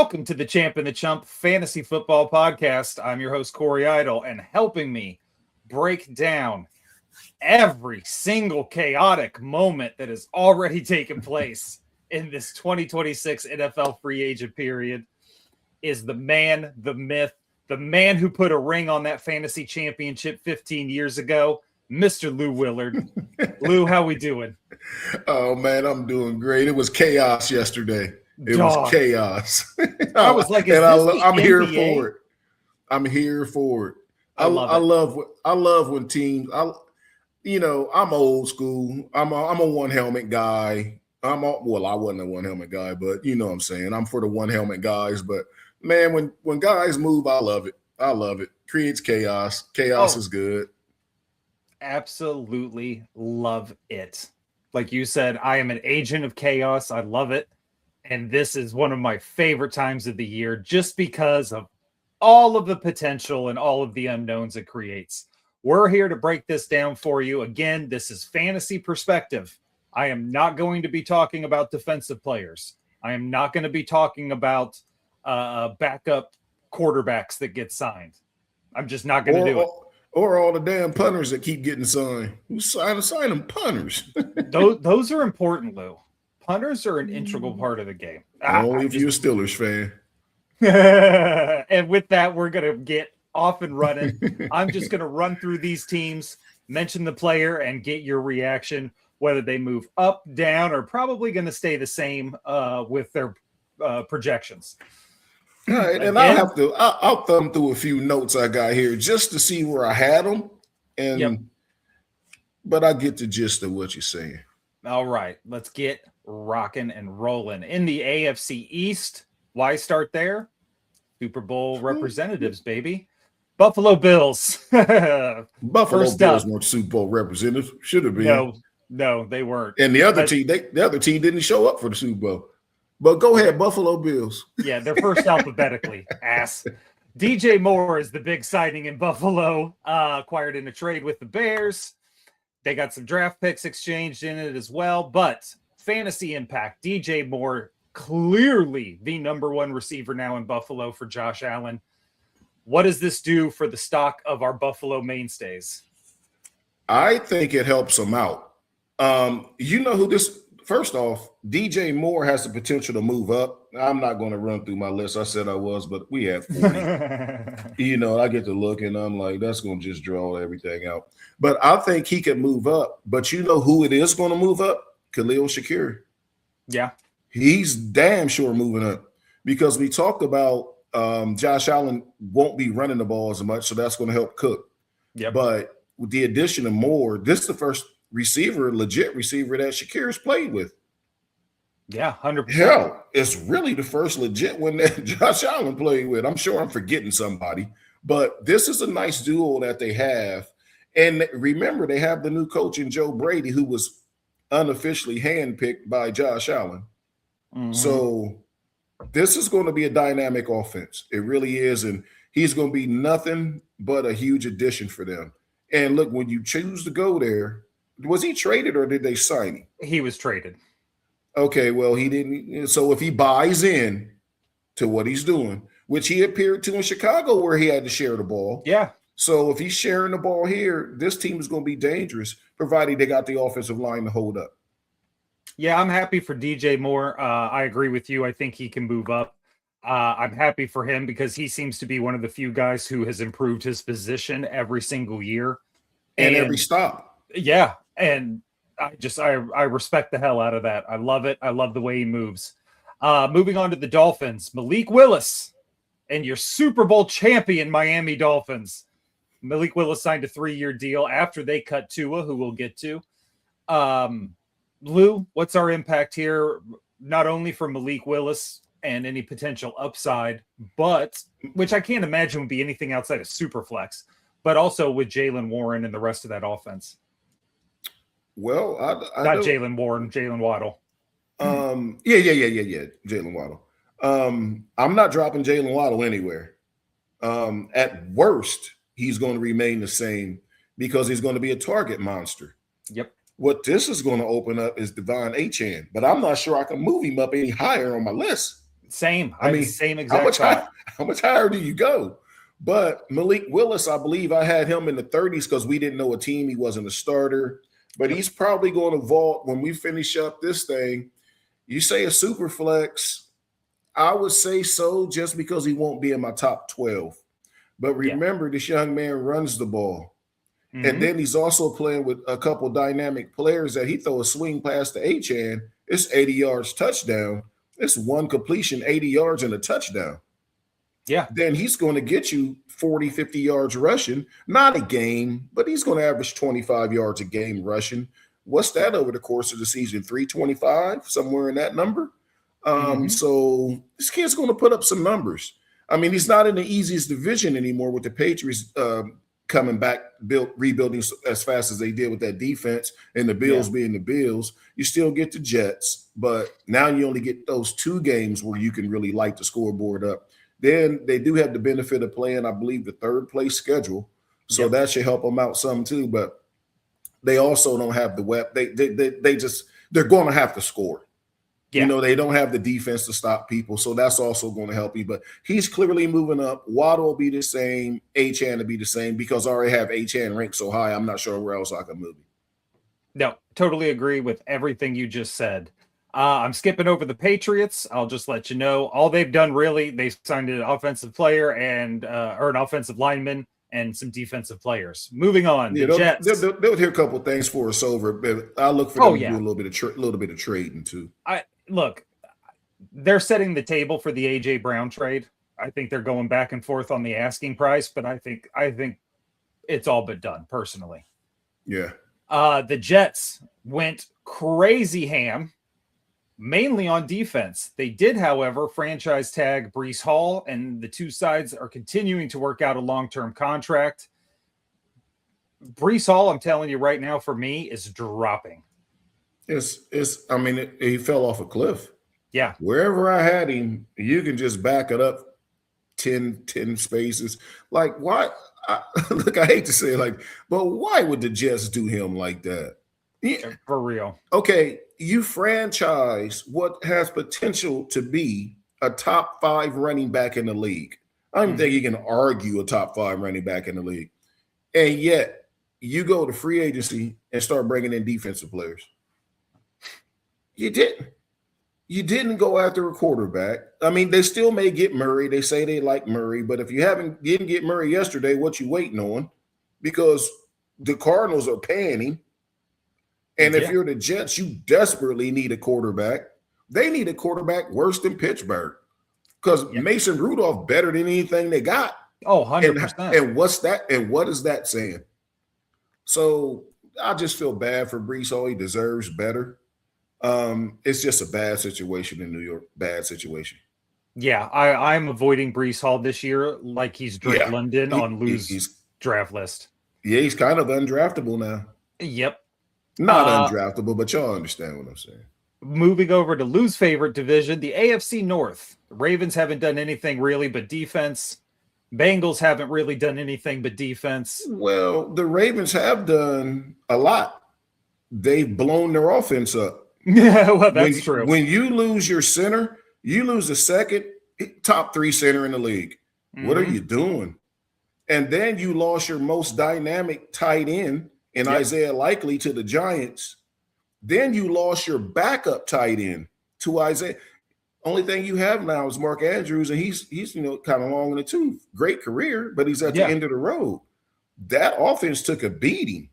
Welcome to the Champ and the Chump Fantasy Football Podcast. I'm your host, Corey Idle, and helping me break down every single chaotic moment that has already taken place in this 2026 NFL free agent period is the man, the myth, the man who put a ring on that fantasy championship 15 years ago, Mr. Lou Willard. Lou, how we doing? Oh, man, I'm doing great. It was chaos yesterday. It was chaos. I was like, I'm here for it. I'm here for it. I love when teams. I'm old school. I'm a one helmet guy. I wasn't a one helmet guy, but you know what I'm saying. I'm for the one helmet guys. But man, when guys move, I love it. I love it. Creates chaos. Chaos is good. Absolutely love it. Like you said, I am an agent of chaos. I love it. And this is one of my favorite times of the year just because of all of the potential and all of the unknowns it creates. We're here to break this down for you. Again, this is fantasy perspective. I am not going to be talking about defensive players. I am not going to be talking about backup quarterbacks that get signed. I'm just not going to do it. Or all the damn punters that keep getting signed. Who's signing punters? Those are important, Lou. Punters are an integral part of the game. Only if you're a Steelers fan. And with that, we're going to get off and running. I'm just going to run through these teams, mention the player, and get your reaction, whether they move up, down, or probably going to stay the same with their projections. All right, and I'll thumb through a few notes I got here just to see where I had them. But I get the gist of what you're saying. All right, let's get rocking and rolling. In the AFC East, why start there? Super Bowl representatives, baby. Buffalo Bills. Buffalo Bills weren't Super Bowl representatives. Should have been. No, they weren't. And the other team didn't show up for the Super Bowl. But go ahead, Buffalo Bills. Yeah, they're first alphabetically, ass. DJ Moore is the big signing in Buffalo, acquired in a trade with the Bears. They got some draft picks exchanged in it as well. But fantasy impact, DJ Moore, clearly the number one receiver now in Buffalo for Josh Allen. What does this do for the stock of our Buffalo mainstays? I think it helps them out. You know who this – first off, DJ Moore has the potential to move up. I'm not going to run through my list. I said I was, but we have 40. I get to look, and I'm like, that's going to just draw everything out. But I think he can move up. But you know who it is going to move up? Khalil Shakir. Yeah. He's damn sure moving up because we talked about Josh Allen won't be running the ball as much, so that's going to help Cook. Yeah. But with the addition of Moore, this is the first legit receiver that Shakir's played with. Yeah, 100%. Hell, it's really the first legit one that Josh Allen played with. I'm sure I'm forgetting somebody, but this is a nice duo that they have. And remember, they have the new coach in Joe Brady, who was unofficially handpicked by Josh Allen. Mm-hmm. So this is going to be a dynamic offense. It really is. And he's going to be nothing but a huge addition for them. And look, when you choose to go there, was he traded or did they sign him? He was traded. Okay, well, he didn't. So if he buys in to what he's doing, which he appeared to in Chicago where he had to share the ball. Yeah. So if he's sharing the ball here, this team is going to be dangerous, provided they got the offensive line to hold up. Yeah, I'm happy for DJ Moore. I agree with you. I think he can move up. I'm happy for him because he seems to be one of the few guys who has improved his position every single year. And every stop. Yeah. And I respect the hell out of that. I love it. I love the way he moves. Moving on to the Dolphins, Malik Willis and your Super Bowl champion Miami Dolphins. Malik Willis signed a 3-year deal after they cut Tua, who we'll get to. Lou, what's our impact here? Not only for Malik Willis and any potential upside, but which I can't imagine would be anything outside of Superflex, but also with Jaylen Warren and the rest of that offense. Well, not Jaylen Warren, Jaylen Waddle. Yeah. Jaylen Waddle. I'm not dropping Jaylen Waddle anywhere. At worst, he's going to remain the same because he's going to be a target monster. Yep. What this is going to open up is Devon Achane, but I'm not sure I can move him up any higher on my list Same. I I had the mean, same how exact much high, thought. how much higher do you go? But Malik Willis, I believe I had him in the 30s because we didn't know a team. He wasn't a starter, but Yep. he's probably going to vault when we finish up this thing. You say a super flex, I would say so just because he won't be in my top 12. But Yeah. remember, this young man runs the ball. And Mhm. then he's also playing with a couple dynamic players that he throw a swing past the H-hand. It's 80 yards touchdown. It's one completion, 80 yards and a touchdown. Yeah. Then he's going to get you 40, 50 yards rushing. Not a game, but he's going to average 25 yards a game rushing. What's that over the course of the season? 325, somewhere in that number. Mhm. So this kid's going to put up some numbers. I mean, he's not in the easiest division anymore with the Patriots coming back, rebuilding as fast as they did with that defense, and the Bills being the Bills. You still get the Jets, but now you only get those 2 games where you can really light the scoreboard up. Then they do have the benefit of playing, I believe, the 3rd place schedule, so that should help them out some too. But they also don't have the weapon. They're going to have to score. Yeah. You know, they don't have the defense to stop people, so that's also going to help you. But he's clearly moving up. Waddle will be the same. H-hand will be the same because I already have H-hand ranked so high. I'm not sure where else I can move him. No, totally agree with everything you just said. I'm skipping over the Patriots. I'll just let you know all they've done really. They signed an offensive player and or an offensive lineman and some defensive players. Moving on, Yeah, the Jets. they'll hear a couple of things for us over, but I look for them to do a little bit of trading too. Look, they're setting the table for the AJ Brown trade. I think they're going back and forth on the asking price, but I think it's all but done personally. Yeah. The Jets went crazy ham, mainly on defense. They did, however, franchise tag Breece Hall, and the two sides are continuing to work out a long-term contract. Breece Hall, I'm telling you right now, for me, is dropping. He fell off a cliff. Yeah. Wherever I had him, you can just back it up 10 spaces. Like, why? Look, I hate to say it, but why would the Jets do him like that? For real. Okay, you franchise what has potential to be a top 5 running back in the league. I don't think you can argue a top 5 running back in the league. And yet, you go to free agency and start bringing in defensive players. You didn't. You didn't go after a quarterback. I mean, they still may get Murray. They say they like Murray, but if you didn't get Murray yesterday, what you waiting on? Because the Cardinals are paying him. And if you're the Jets, you desperately need a quarterback. They need a quarterback worse than Pittsburgh because Mason Rudolph better than anything they got. Oh, 100%. And what's that? And what is that saying? So I just feel bad for Breece Hall. He deserves better. It's just a bad situation in New York. Bad situation. Yeah, I'm avoiding Breece Hall this year like he's Drake London on Lou's draft list. Yeah, he's kind of undraftable now. Yep. Not undraftable, but y'all understand what I'm saying. Moving over to Lou's favorite division, the AFC North. The Ravens haven't done anything really but defense. Bengals haven't really done anything but defense. Well, the Ravens have done a lot. They've blown their offense up. Yeah, well, that's true. When you lose your center, you lose the second top 3 center in the league. What are you doing? And then you lost your most dynamic tight end in Isaiah Likely to the Giants. Then you lost your backup tight end to Isaiah. Only thing you have now is Mark Andrews, and he's kind of long in the tooth. Great career, but he's at the end of the road. That offense took a beating.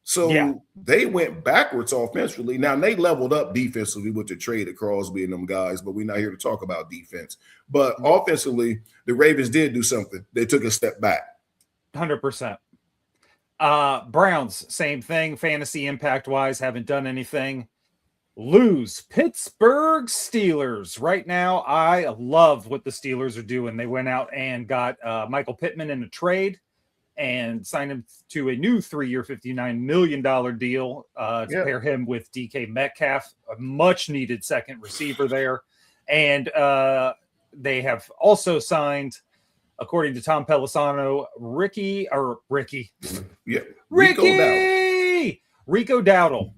So they went backwards offensively. Now, they leveled up defensively with the trade of Crosby and them guys, but we're not here to talk about defense. But offensively, the Ravens did do something. They took a step back. 100%. Browns, same thing. Fantasy impact-wise, haven't done anything. Lose. Pittsburgh Steelers. Right now, I love what the Steelers are doing. They went out and got Michael Pittman in a trade and signed him to a new 3-year, $59 million deal to pair him with DK Metcalf, a much-needed second receiver there. And they have also signed, according to Tom Pelissano, Rico Dowdle.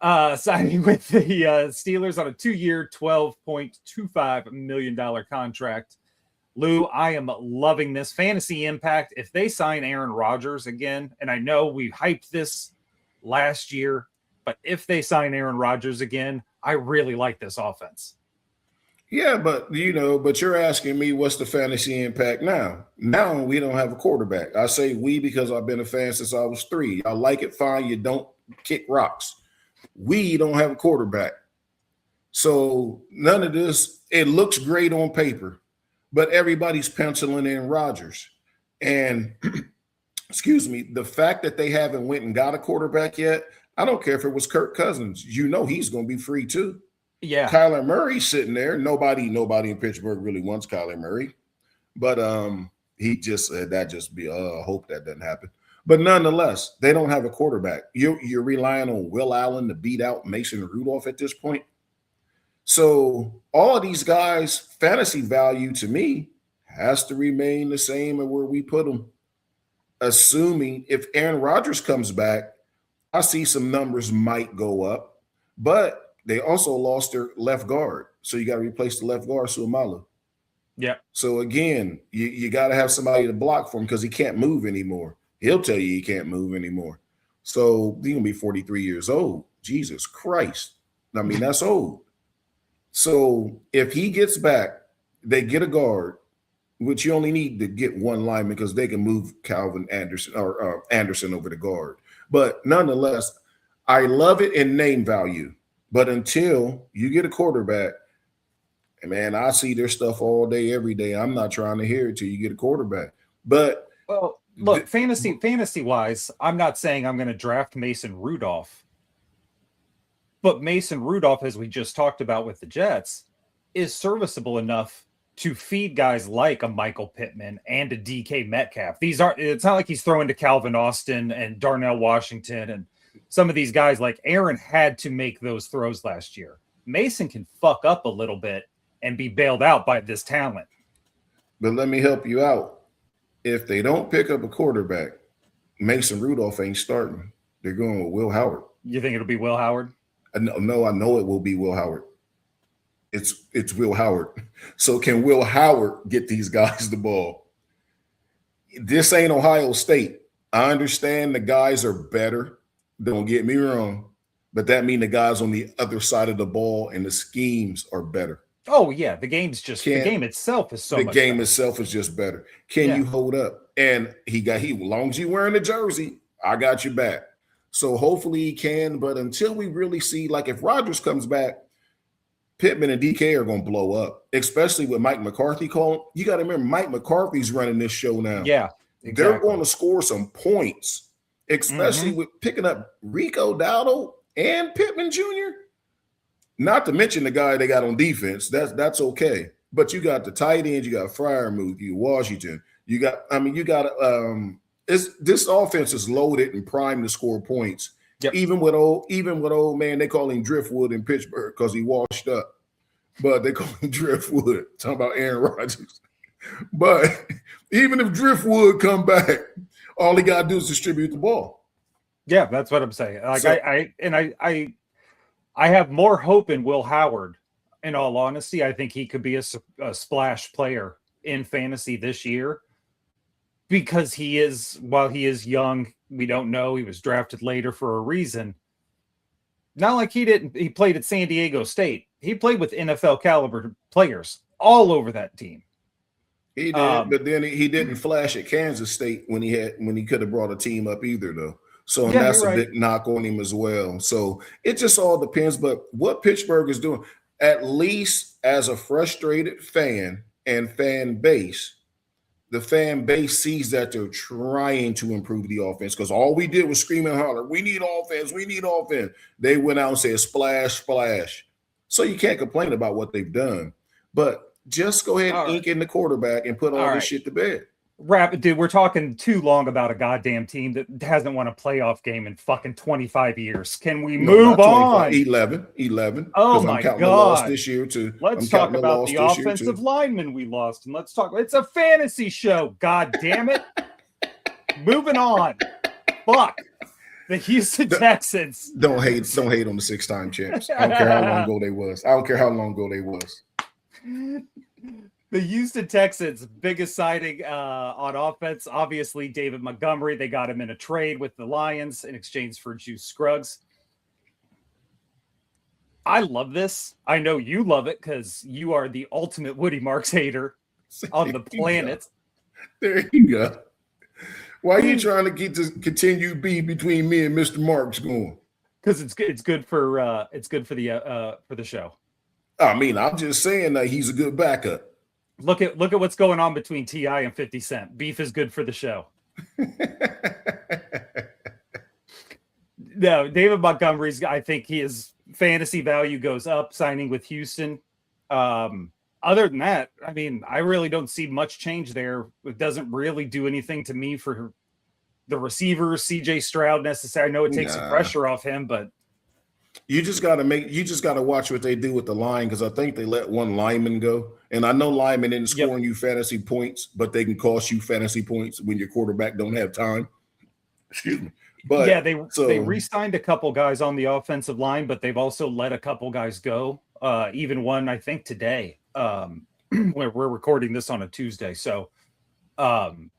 signing with the Steelers on a 2-year, $12.25 million contract. Lou, I am loving this fantasy impact. If they sign Aaron Rodgers again, and I know we hyped this last year, but if they sign Aaron Rodgers again, I really like this offense. Yeah, but you're asking me what's the fantasy impact now? Now we don't have a quarterback. I say we because I've been a fan since I was 3. I like it, fine. You don't kick rocks. We don't have a quarterback. So none of this, it looks great on paper, but everybody's penciling in Rodgers. And excuse me, the fact that they haven't went and got a quarterback yet, I don't care if it was Kirk Cousins. He's going to be free too. Yeah. Kyler Murray's sitting there. Nobody in Pittsburgh really wants Kyler Murray. But he just hope that doesn't happen. But nonetheless, they don't have a quarterback. You're relying on Will Allen to beat out Mason Rudolph at this point. So all of these guys' fantasy value to me has to remain the same at where we put them. Assuming if Aaron Rodgers comes back, I see some numbers might go up, but they also lost their left guard. So you got to replace the left guard, Suamala. Yeah. So again, you got to have somebody to block for him because he can't move anymore. He'll tell you he can't move anymore. So he's going to be 43 years old. Jesus Christ. I mean, that's old. So if he gets back, they get a guard, which you only need to get one lineman because they can move Calvin Anderson or Anderson over the guard. But nonetheless, I love it in name value. But until you get a quarterback, and man, I see their stuff all day, every day. I'm not trying to hear it till you get a quarterback. But look, fantasy wise, I'm not saying I'm going to draft Mason Rudolph. But Mason Rudolph, as we just talked about with the Jets, is serviceable enough to feed guys like a Michael Pittman and a DK Metcalf. It's not like he's throwing to Calvin Austin and Darnell Washington and some of these guys. Like Aaron had to make those throws last year. Mason can fuck up a little bit and be bailed out by this talent. But let me help you out. If they don't pick up a quarterback, Mason Rudolph ain't starting. They're going with Will Howard. You think it'll be Will Howard? No, I know it will be Will Howard. It's Will Howard. So can Will Howard get these guys the ball? This ain't Ohio State. I understand the guys are better. Don't get me wrong. But that means the guys on the other side of the ball and the schemes are better. Oh, yeah. The game itself is so much better. The game itself is just better. Can you hold up? And as long as you wearing the jersey, I got you back. So hopefully he can. But until we really see, like if Rodgers comes back, Pittman and DK are going to blow up, especially with Mike McCarthy calling. You got to remember, Mike McCarthy's running this show now. Yeah, exactly. They're going to score some points, especially with picking up Rico Dowdle and Pittman Jr. Not to mention the guy they got on defense. That's okay. But you got the tight end, you got Freiermuth, you Washington. This offense is loaded and primed to score points. Yep. Even with old man, they call him Driftwood in Pittsburgh because he washed up. But they call him Driftwood. Talking about Aaron Rodgers. But even if Driftwood come back, all he got to do is distribute the ball. Yeah, that's what I'm saying. Like I have more hope in Will Howard. In all honesty, I think he could be a splash player in fantasy this year because while he is young, we don't know. He was drafted later for a reason. Not like he played at San Diego State. He played with NFL caliber players all over that team. He did, but then he didn't flash at Kansas State when he could have brought a team up either, though. So that's a big knock on him as well. So it just all depends. But what Pittsburgh is doing, at least as a frustrated fan and fan base, the fan base sees that they're trying to improve the offense because all we did was scream and holler, we need offense, we need offense. They went out and said splash, splash. So you can't complain about what they've done. But just go ahead and ink in the quarterback and put all this shit to bed. Dude, we're talking too long about a goddamn team that hasn't won a playoff game in fucking 25 years. Can we move on? 11. Oh my God. This year too. Let's talk about the offensive lineman we lost. And it's a fantasy show. God damn it. Moving on. Fuck. The Houston Texans. Don't hate on the 6-time champs. I don't care how long ago they was. The Houston Texans' biggest signing on offense, obviously David Montgomery. They got him in a trade with the Lions in exchange for Juice Scruggs. I love this. I know you love it because you are the ultimate Woody Marks hater on the planet. There you go. Why are you trying to get this continued beef between me and Mr. Marks going? Because it's good for the show. I mean, I'm just saying that he's a good backup. Look at what's going on between T.I. and 50 Cent. Beef is good for the show. No, David Montgomery's, I think his fantasy value goes up signing with Houston. Other than that, I mean, I really don't see much change there. It doesn't really do anything to me for the receiver, CJ Stroud necessarily. I know it takes some pressure off him, but you just got to watch what they do with the line, because I think they let one lineman go. And I know linemen didn't scoring you fantasy points, but they can cost you fantasy points when your quarterback don't have time. Excuse me. But yeah, they re-signed a couple guys on the offensive line, but they've also let a couple guys go. Even one, I think, today. We're recording this on a Tuesday. So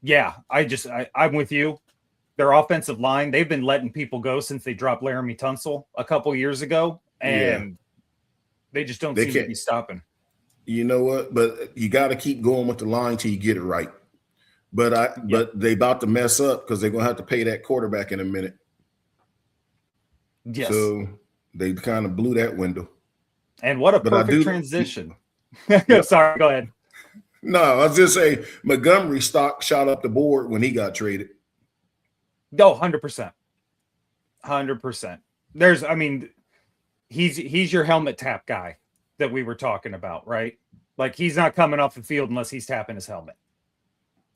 yeah, I'm with you. Their offensive line, they've been letting people go since they dropped Laramie Tunsil a couple years ago, and they just don't seem to be stopping. You know what? But you got to keep going with the line till you get it right. But they about to mess up because they're gonna have to pay that quarterback in a minute. Yes. So they kind of blew that window. And what a perfect transition. Sorry, go ahead. No, I was just saying Montgomery stock shot up the board when he got traded. No, 100%. 100%. He's your helmet tap guy that we were talking about, right? Like, he's not coming off the field unless he's tapping his helmet.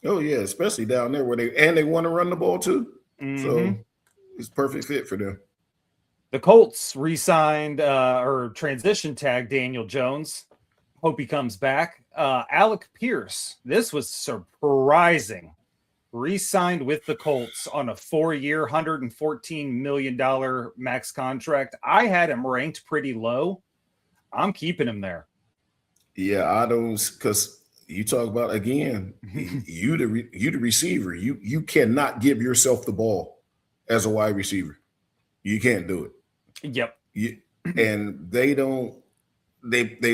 Oh yeah, especially down there where they want to run the ball too. Mm-hmm. So it's perfect fit for them. The Colts re-signed or transition tag Daniel Jones. Hope he comes back. Alec Pierce. This was surprising. Re-signed with the Colts on a 4-year, $114 million max contract. I had him ranked pretty low. I'm keeping him there. Yeah, I don't, because you talk about, again, you the receiver. You cannot give yourself the ball as a wide receiver. You can't do it. Yep. And they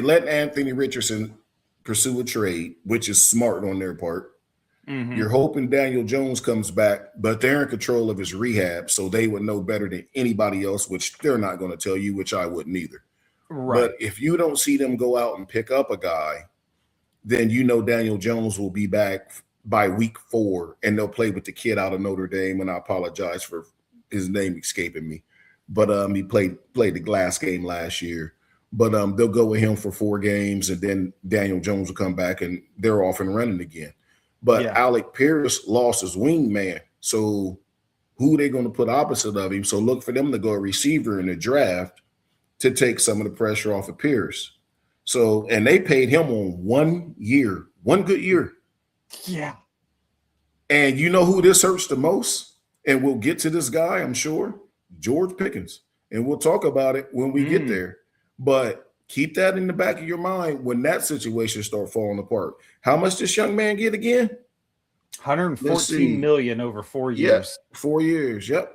let Anthony Richardson pursue a trade, which is smart on their part. Mm-hmm. You're hoping Daniel Jones comes back, but they're in control of his rehab, so they would know better than anybody else, which they're not going to tell you, which I wouldn't either. Right. But if you don't see them go out and pick up a guy, then you know Daniel Jones will be back by week 4, and they'll play with the kid out of Notre Dame, and I apologize for his name escaping me. But he played the glass game last year. But they'll go with him for 4 games, and then Daniel Jones will come back, and they're off and running again. But Alec Pierce lost his wingman. So who are they going to put opposite of him? So look for them to go a receiver in the draft to take some of the pressure off of Pierce. So, and they paid him on 1 year, 1 good year. Yeah. And you know who this hurts the most? And we'll get to this guy, I'm sure, George Pickens. And we'll talk about it when we get there. But keep that in the back of your mind when that situation starts falling apart. How much this young man get again? $114 million over 4 years. Yeah, 4 years. Yep.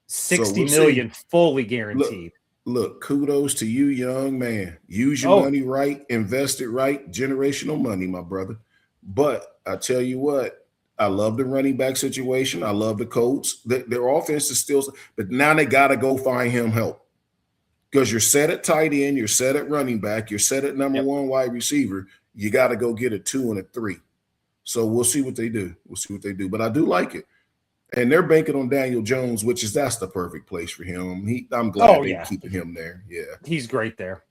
$60 million fully guaranteed. Look, kudos to you, young man. Use your money right, invest it right. Generational money, my brother. But I tell you what, I love the running back situation. I love the Colts. Their offense is still, but now they got to go find him help. Because you're set at tight end, you're set at running back, you're set at number 1 wide receiver. You got to go get a 2 and a 3. So we'll see what they do. But I do like it. And they're banking on Daniel Jones, that's the perfect place for him. I'm glad they're keeping him there. Yeah. He's great there.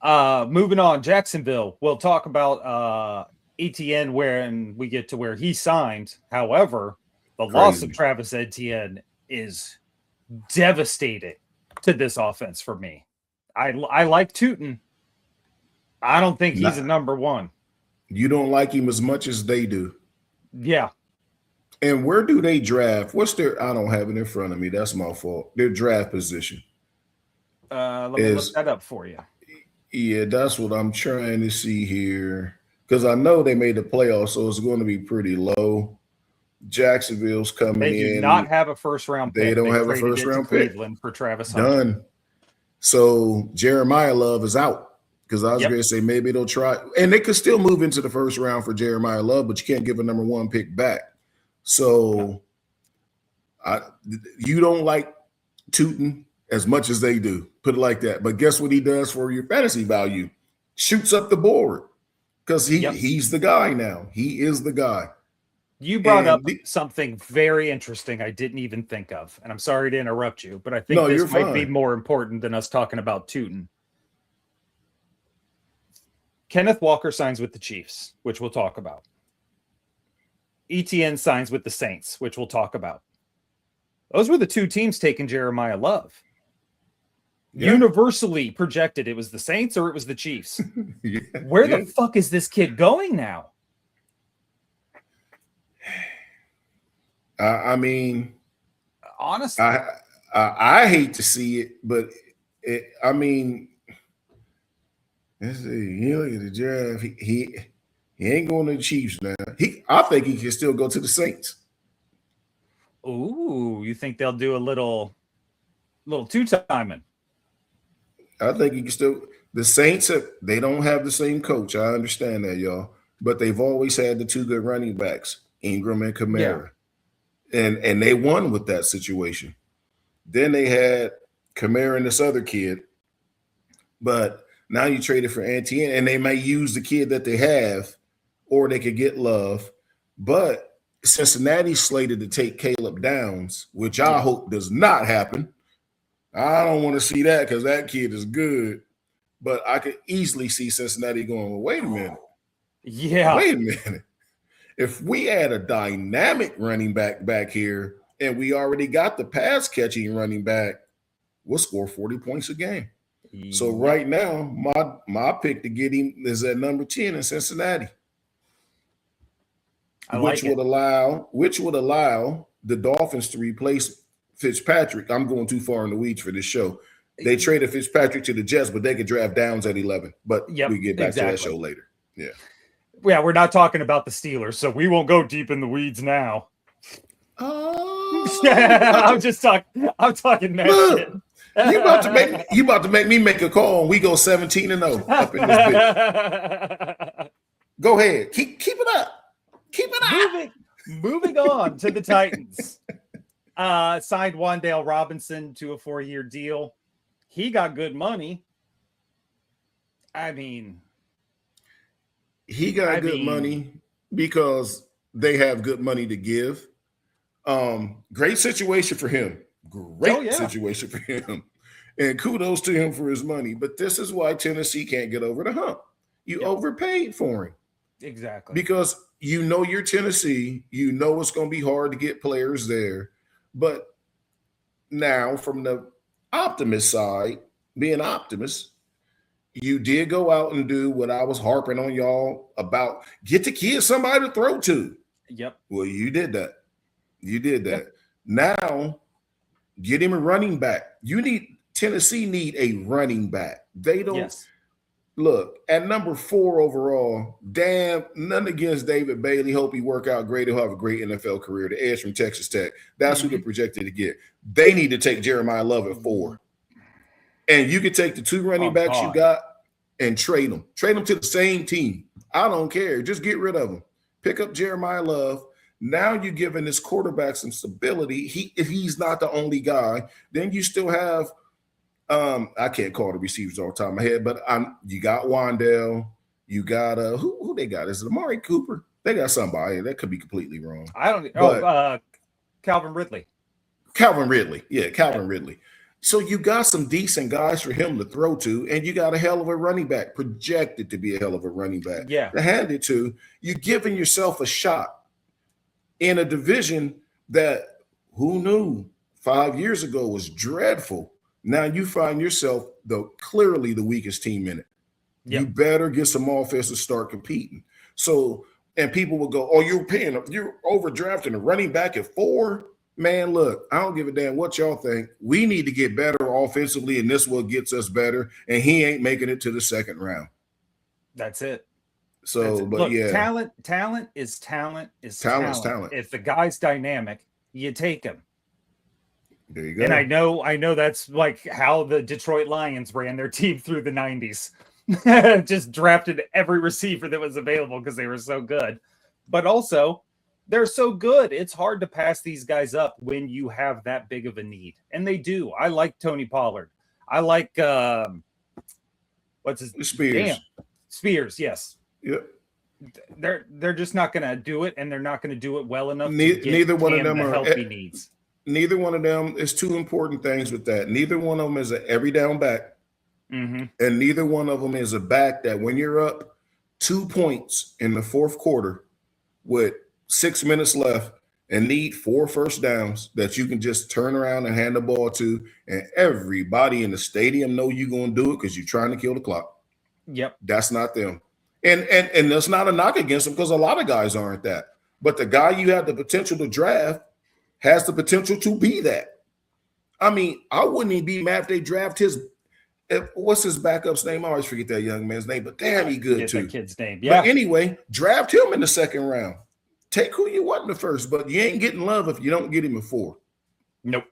Moving on, Jacksonville. We'll talk about Etienne when we get to where he signed. However, the loss of Travis Etienne is devastating to this offense for me. I like Tootin. I don't think he's a number 1. You don't like him as much as they do. Yeah. And where do they draft? What's their? I don't have it in front of me. That's my fault. Their draft position Let me look is, that up for you. yeah, that's what I'm trying to see here. Because I know they made the playoffs, so it's going to be pretty low. Jacksonville's coming They do in. not have a first round They pick. don't They have a traded first it to round pick. Cleveland for Travis Hunter. Done. So Jeremiah Love is out. Because I was Yep. going to say maybe they'll try, and they could still move into the first round for Jeremiah Love, but you can't give a number 1 pick back. So you don't like Tootin as much as they do, put it like that. But guess what he does for your fantasy value? Shoots up the board because he's the guy now. He is the guy. You brought up something very interesting I didn't even think of, and I'm sorry to interrupt you, but I think this might be more important than us talking about Tootin. Kenneth Walker signs with the Chiefs, which we'll talk about. ETN signs with the Saints, which we'll talk about. Those were the 2 teams taking Jeremiah Love. Yeah. Universally projected it was the Saints or it was the Chiefs. Where the fuck is this kid going now? I mean, honestly, I hate to see it, but I mean, let's see. You look at the draft. He ain't going to the Chiefs now. I think he can still go to the Saints. Ooh, you think they'll do a little 2-timing? I think he can still. The Saints they don't have the same coach. I understand that, y'all, but they've always had the 2 good running backs, Ingram and Kamara, and they won with that situation. Then they had Kamara and this other kid, but now you traded for Etienne, and they may use the kid that they have, or they could get Love. But Cincinnati's slated to take Caleb Downs, which I hope does not happen. I don't want to see that because that kid is good. But I could easily see Cincinnati going, well, wait a minute. Yeah. Wait a minute. If we add a dynamic running back here, and we already got the pass-catching running back, we'll score 40 points a game. So right now, my pick to get him is at number 10 in Cincinnati. Which would allow the Dolphins to replace Fitzpatrick. I'm going too far in the weeds for this show. They traded Fitzpatrick to the Jets, but they could draft Downs at 11. But we get back to that show later. Yeah. Yeah, we're not talking about the Steelers, so we won't go deep in the weeds now. I'm talking mad shit. You about to make me make a call and we go 17-0 up in this bitch. Go ahead. Keep it up. Keep it up. Moving on to the Titans. Signed Wan'Dale Robinson to a 4-year deal. He got good money. I mean, he got good money because they have good money to give. Great situation for him. Great situation for him. And kudos to him for his money. But this is why Tennessee can't get over the hump. You overpaid for him. Exactly. Because you know you're Tennessee. You know it's going to be hard to get players there. But now from the optimist side, being optimist, you did go out and do what I was harping on y'all about. Get the kids somebody to throw to. Yep. Well, you did that. You did that. Yep. Now, get him a running back. Tennessee need a running back. They don't. Yes. Look, at number 4 overall, nothing against David Bailey. Hope he work out great. He'll have a great NFL career. The edge from Texas Tech. That's who they're projected to get. They need to take Jeremiah Love at 4. And you can take the 2 running backs you got and trade them. Trade them to the same team. I don't care. Just get rid of them. Pick up Jeremiah Love. Now you're giving this quarterback some stability. If he's not the only guy, then you still have I can't call the receivers off the top of my head, but you got Wan'Dale, you got who they got? Is it Amari Cooper? They got somebody. That could be completely wrong. I don't know. Calvin Ridley. Calvin Ridley. Yeah, Calvin Ridley. So you got some decent guys for him to throw to, and you got a hell of a running back, projected to be a hell of a running back. Yeah. To hand it to, you're giving yourself a shot in a division that who knew 5 years ago was dreadful. Now you find yourself clearly the weakest team in it. Yep. You better get some offense to start competing. So And people will go, "Oh, you're overdrafting a running back at 4." Man, look, I don't give a damn what y'all think. We need to get better offensively, and this what gets us better. And he ain't making it to the second round. That's it. So, but look, yeah, talent is talent. talent. If the guy's dynamic, you take him. There you go. And I know that's like how the Detroit Lions ran their team through the 90s. Just drafted every receiver that was available because they were so good. But also, they're so good. It's hard to pass these guys up when you have that big of a need. And they do. I like Tony Pollard. I like what's his Spears. Damn. Spears, yes. Yep. They're just not going to do it, and they're not going to do it well enough. Neither one of them are help he needs. Neither one of them is two important things with that. Neither one of them is an every down back. Mm-hmm. And neither one of them is a back that when you're up 2 points in the fourth quarter with 6 minutes left and need 4 first downs that you can just turn around and hand the ball to, and everybody in the stadium know you're going to do it because you're trying to kill the clock. Yep. That's not them. And that's not a knock against them because a lot of guys aren't that. But the guy you have the potential to draft has the potential to be that. I mean, I wouldn't even be mad if they draft what's his backup's name? I always forget that young man's name, but damn, he good too. That kid's name. Yeah. But anyway, draft him in the second round. Take who you want in the first, but you ain't getting love if you don't get him in 4. Nope.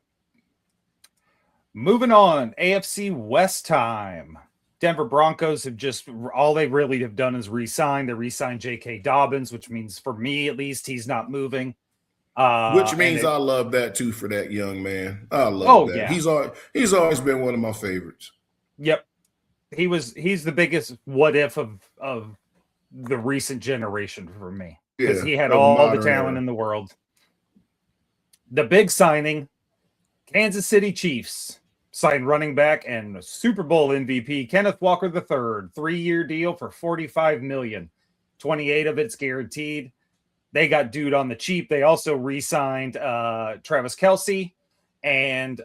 Moving on, AFC West time. Denver Broncos have just all they really have done is re-sign. They re-signed J.K. Dobbins, which means for me at least he's not moving. Which means I love that too for that young man. I love that. Yeah. He's always been one of my favorites. Yep. He's the biggest what if of the recent generation for me. Because he had all the talent in the world. The big signing, Kansas City Chiefs signed running back and Super Bowl MVP Kenneth Walker III, 3-year deal for $45 million. 28 of it's guaranteed. They got dude on the cheap. They also re-signed Travis Kelce and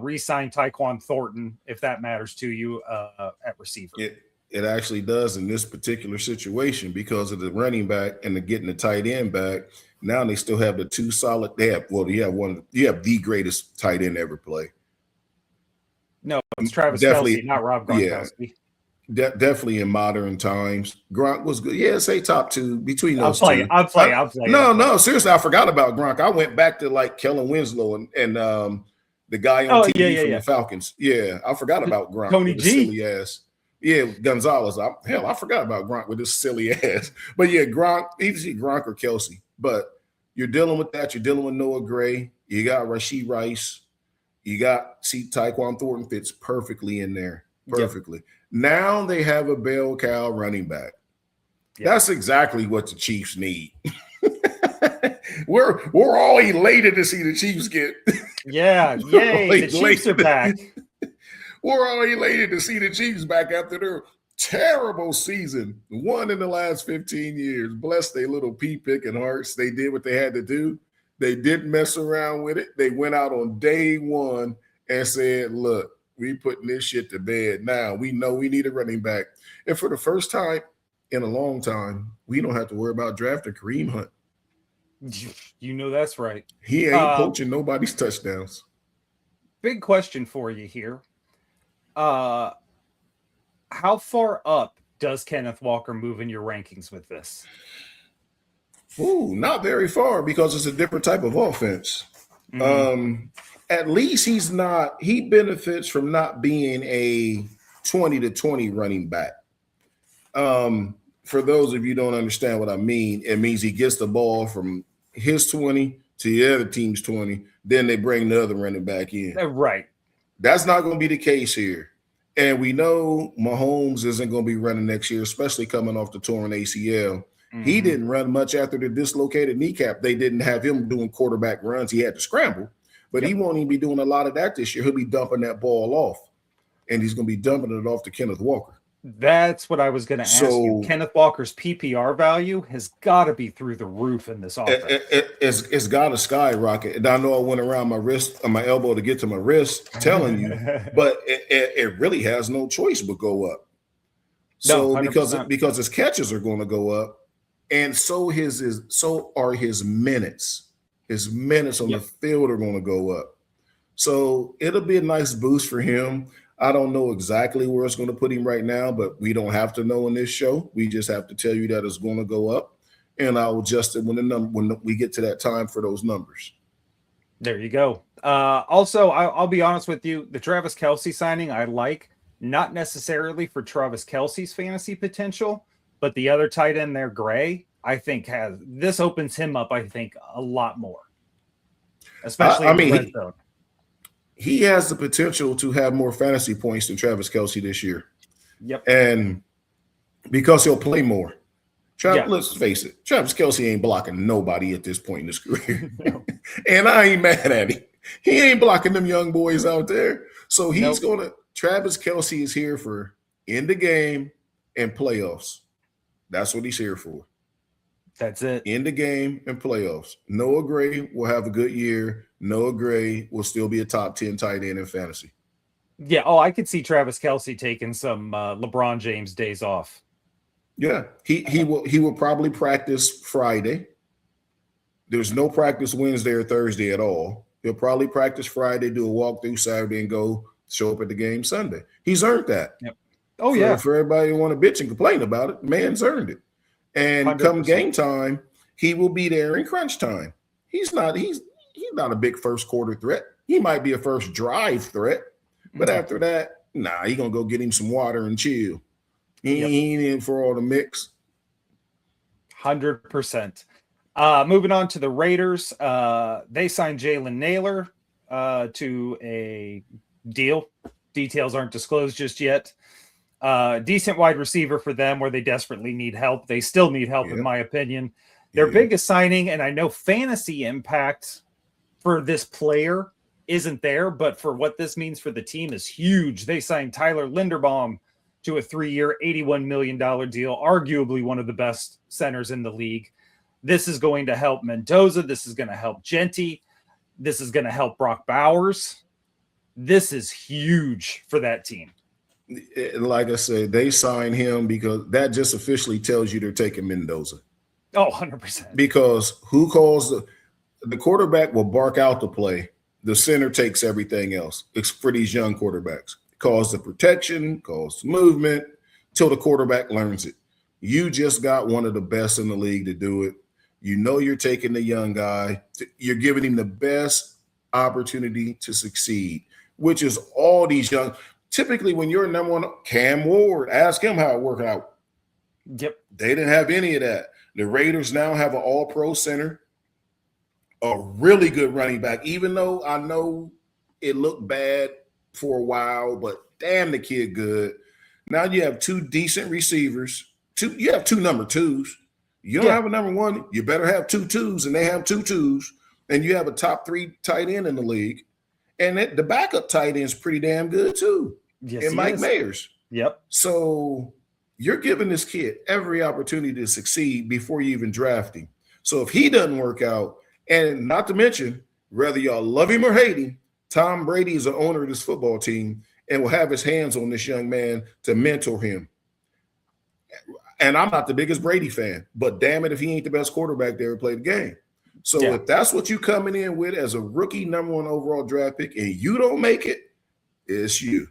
re-signed Tyquan Thornton, if that matters to you, at receiver. It actually does in this particular situation because of the running back and getting the tight end back. Now they still have the 2 solid. You have the greatest tight end ever play. No, it's Travis Kelce, not Rob Gronkowski. Yeah, definitely in modern times. Gronk was good. Yeah, say top 2 between those two. I'll play. No, seriously, I forgot about Gronk. I went back to like Kellen Winslow and the guy on TV from the Falcons. Yeah, I forgot about Gronk. Tony G. Silly ass. Yeah, Gonzalez. I forgot about Gronk with his silly ass. But yeah, Gronk, either Gronk or Kelce. But you're dealing with that. You're dealing with Noah Gray. You got Rashee Rice. You got Tyquan Thornton fits perfectly in there. Perfectly. Yep. Now they have a bell cow running back. Yep. That's exactly what the Chiefs need. We're all elated to see the Chiefs get. Yeah, yay! The Chiefs are back. We're all elated to see the Chiefs back after their terrible season, one in the last 15 years. Bless their little pea-picking hearts. They did what they had to do. They didn't mess around with it. They went out on day one and said, look, we putting this shit to bed now. We know we need a running back. And for the first time in a long time, we don't have to worry about drafting Kareem Hunt. You know that's right. He ain't poaching nobody's touchdowns. Big question for you here. How far up does Kenneth Walker move in your rankings with this? Ooh, not very far because it's a different type of offense. Mm-hmm. At least he benefits from not being a 20-20 running back. For those of you who don't understand what I mean, it means he gets the ball from his 20 to the other team's 20, then they bring the other running back in. Right. That's not going to be the case here. And we know Mahomes isn't going to be running next year, especially coming off the torn ACL. Mm-hmm. He didn't run much after the dislocated kneecap. They didn't have him doing quarterback runs. He had to scramble, but he won't even be doing a lot of that this year. He'll be dumping that ball off, and he's going to be dumping it off to Kenneth Walker. That's what I was going to ask you. Kenneth Walker's PPR value has got to be through the roof in this offense. It's got to skyrocket. And I know I went around my wrist, on my elbow to get to my wrist, telling you, but it really has no choice but go up. So because his catches are going to go up, and so are his minutes. His minutes on the Yep. field are going to go up. So it'll be a nice boost for him. I don't know exactly where it's going to put him right now, but we don't have to know in this show. We just have to tell you that it's going to go up, and I'll adjust it when we get to that time for those numbers. There you go. Also, I'll be honest with you. The Travis Kelce signing I like, not necessarily for Travis Kelce's fantasy potential, but the other tight end there, Gray, I think this opens him up, I think, a lot more, especially in the red zone. He has the potential to have more fantasy points than Travis Kelce this year. Yep. And because he'll play more. Yeah. Let's face it, Travis Kelce ain't blocking nobody at this point in his career. No. And I ain't mad at him. He ain't blocking them young boys out there. So he's Travis Kelce is here for in the game and playoffs. That's what he's here for. That's it. In the game and playoffs. Noah Gray will have a good year. Noah Gray will still be a top 10 tight end in fantasy. Yeah. Oh, I could see Travis Kelce taking some LeBron James days off. Yeah. He will probably practice Friday. There's no practice Wednesday or Thursday at all. He'll probably practice Friday, do a walkthrough Saturday, and go show up at the game Sunday. He's earned that. Yep. Oh, yeah. For everybody who want to bitch and complain about it, man's earned it. And 100%. Come game time, he will be there in crunch time. He's not a big first quarter threat. He might be a first drive threat, but after that, he gonna go get him some water and chill. He ain't in for all the mix. 100%. Moving on to the Raiders, they signed Jalen Naylor to a deal. Details aren't disclosed just yet. Decent wide receiver for them where they desperately need help. They still need help, in my opinion. Their biggest signing, and I know fantasy impact for this player isn't there, but for what this means for the team is huge. They signed Tyler Linderbaum to a 3-year, $81 million deal, arguably one of the best centers in the league. This is going to help Mendoza. This is going to help Genty. This is going to help Brock Bowers. This is huge for that team. Like I said, they signed him because that just officially tells you they're taking Mendoza. Oh, 100%. Because who calls the quarterback will bark out the play. The center takes everything else. It's for these young quarterbacks. Calls the protection, calls the movement, till the quarterback learns it. You just got one of the best in the league to do it. You know you're taking the young guy. You're giving him the best opportunity to succeed, which is all these young. Typically, when you're number one, Cam Ward, ask him how it worked out. Yep. They didn't have any of that. The Raiders now have an all-pro center, a really good running back, even though I know it looked bad for a while, but damn, the kid good. Now you have two decent receivers. You have two number twos. You don't have a number one. You better have 2 twos, and they have 2 twos. And you have a top 3 tight end in the league. And the backup tight end is pretty damn good too. Yes, and Mike Mayers. Yep. So you're giving this kid every opportunity to succeed before you even draft him. So if he doesn't work out, and not to mention, whether y'all love him or hate him, Tom Brady is the owner of this football team and will have his hands on this young man to mentor him. And I'm not the biggest Brady fan, but damn it if he ain't the best quarterback to ever play the game. So if that's what you coming in with as a rookie number 1 overall draft pick and you don't make it, it's you.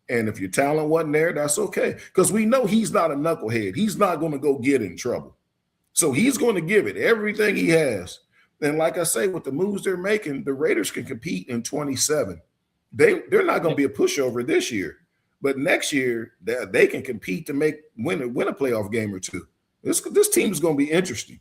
And if your talent wasn't there, that's okay. Because we know he's not a knucklehead. He's not going to go get in trouble. So he's going to give it everything he has. And like I say, with the moves they're making, the Raiders can compete in 27. They're not going to be a pushover this year. But next year, they can compete to win a playoff game or two. This team is going to be interesting.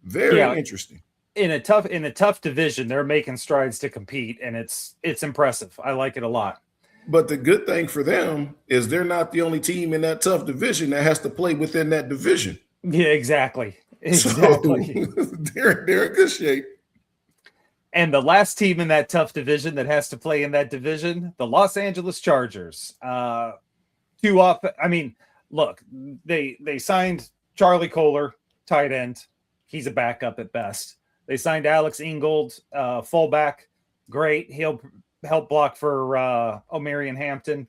Very interesting. In a tough division, they're making strides to compete, and it's impressive. I like it a lot. But the good thing for them is they're not the only team in that tough division that has to play within that division. Yeah, exactly. So they're in good shape. And the last team in that tough division that has to play in that division, the Los Angeles Chargers. Look, they signed Charlie Kohler, tight end. He's a backup at best. They signed Alex Ingold, fullback. Great. He'll help block for Omarion Hampton.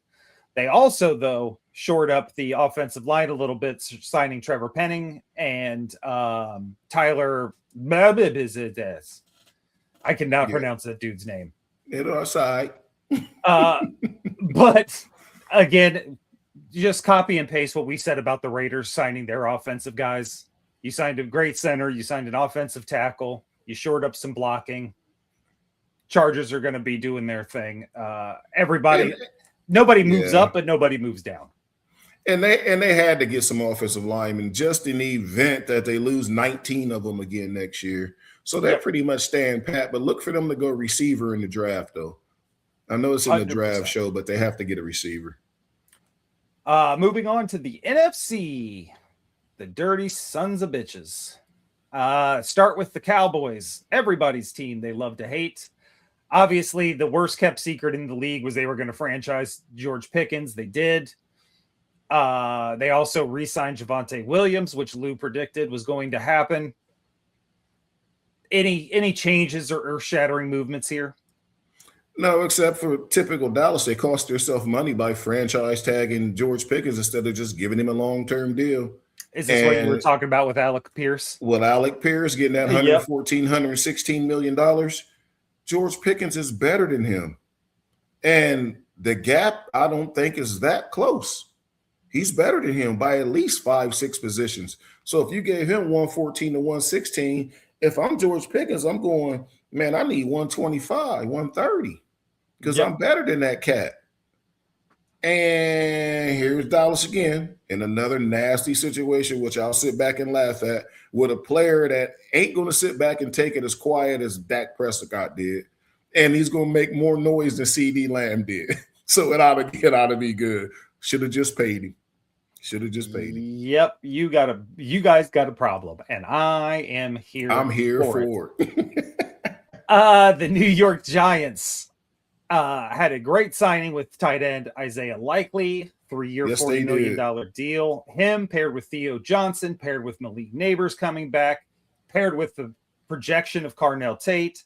They also, though, shored up the offensive line a little bit, signing Trevor Penning and Tyler. I cannot Yeah. pronounce that dude's name. It'll aside. But again, just copy and paste what we said about the Raiders signing their offensive guys. You signed a great center. You signed an offensive tackle. You shored up some blocking. Chargers are going to be doing their thing. Nobody moves up, but nobody moves down. And they had to get some offensive linemen just in the event that they lose 19 of them again next year. So they're pretty much stand pat. But look for them to go receiver in the draft, though. I know it's in the 100%. draft show, but they have to get a receiver. Moving on to the NFC, the dirty sons of bitches. Start with the Cowboys, everybody's team they love to hate. Obviously, the worst kept secret in the league was they were going to franchise George Pickens. They did. They also re-signed Javonte Williams, which Lou predicted was going to happen. Any changes or earth-shattering movements here? No, except for typical Dallas. They cost themselves money by franchise tagging George Pickens instead of just giving him a long-term deal. Is this what you were talking about with Alec Pierce? With Alec Pierce getting that $114, $116 million, George Pickens is better than him. And the gap, I don't think, is that close. He's better than him by at least 5-6 positions. So if you gave him 114 to 116, if I'm George Pickens, I'm going, man, I need 125, 130 because I'm better than that cat. And here's Dallas again in another nasty situation, which I'll sit back and laugh at, with a player that ain't going to sit back and take it as quiet as Dak Prescott did. And he's going to make more noise than CD Lamb did. So it ought to be good. Should have just paid him. Yep, you guys got a problem, and I am here. I'm here for it. The New York Giants had a great signing with tight end Isaiah Likely, 3-year, $40 million deal. Him paired with Theo Johnson, paired with Malik Neighbors coming back, paired with the projection of Carnell Tate,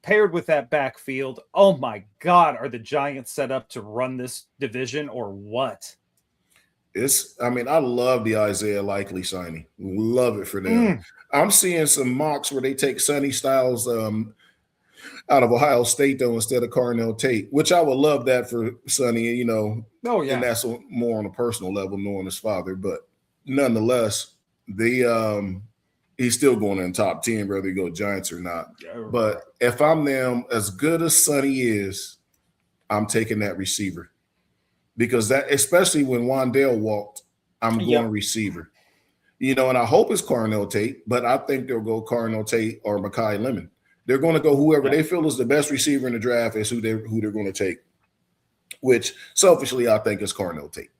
paired with that backfield. Oh my God, are the Giants set up to run this division or what? I love the Isaiah Likely signing. Love it for them. I'm seeing some mocks where they take Sonny Styles out of Ohio State, though, instead of Carnell Tate, which I would love that for Sonny, and that's more on a personal level, knowing his father. But nonetheless, he's still going in top 10, whether you go Giants or not. But if I'm them, as good as Sonny is, I'm taking that receiver. Because that, especially when Wandale walked, I'm going receiver. And I hope it's Carnell Tate, but I think they'll go Carnell Tate or Mekhi Lemon. They're going to go whoever they feel is the best receiver in the draft is who they're going to take, which selfishly I think is Carnell Tate.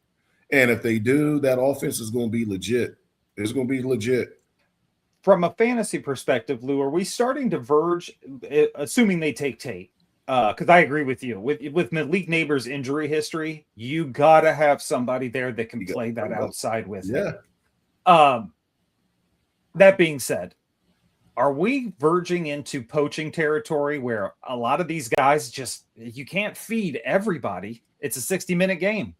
And if they do, that offense is going to be legit. It's going to be legit. From a fantasy perspective, Lou, are we starting to verge, assuming they take Tate? Because I agree with you. With Malik Neighbors' injury history, you got to have somebody there that can play that outside with him. That being said, are we verging into poaching territory where a lot of these guys you can't feed everybody? It's a 60-minute game.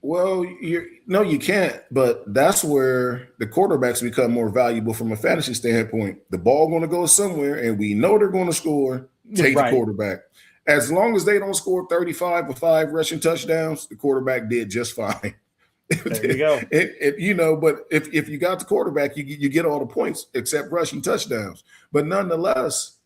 Well, you can't, but that's where the quarterbacks become more valuable from a fantasy standpoint. The ball going to go somewhere, and we know they're going to score. Take the quarterback. As long as they don't score 35 or 5 rushing touchdowns, the quarterback did just fine. There you go. But if you got the quarterback, you get all the points except rushing touchdowns. But nonetheless,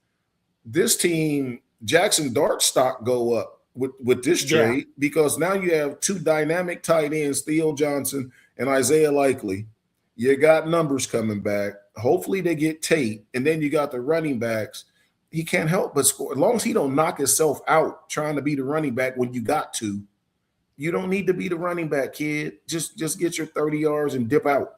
this team, Jackson Dart's stock go up with this trade because now you have 2 dynamic tight ends, Theo Johnson and Isaiah Likely. You got numbers coming back. Hopefully they get Tate, and then you got the running backs. He can't help but score. As long as he don't knock himself out trying to be the running back when you got to, you don't need to be the running back, kid. Just get your 30 yards and dip out.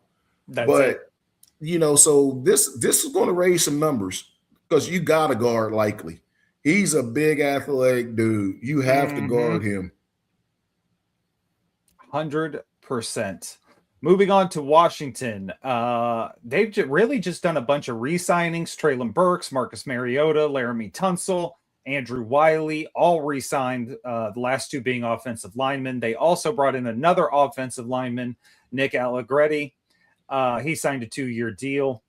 So this is going to raise some numbers because you got to guard Likely. He's a big athletic dude. You have to guard him. 100%. Moving on to Washington, they've really just done a bunch of re-signings. Traylon Burks, Marcus Mariota, Laramie Tunsil, Andrew Wiley, all re-signed, the last two being offensive linemen. They also brought in another offensive lineman, Nick Allegretti. He signed a 2-year deal.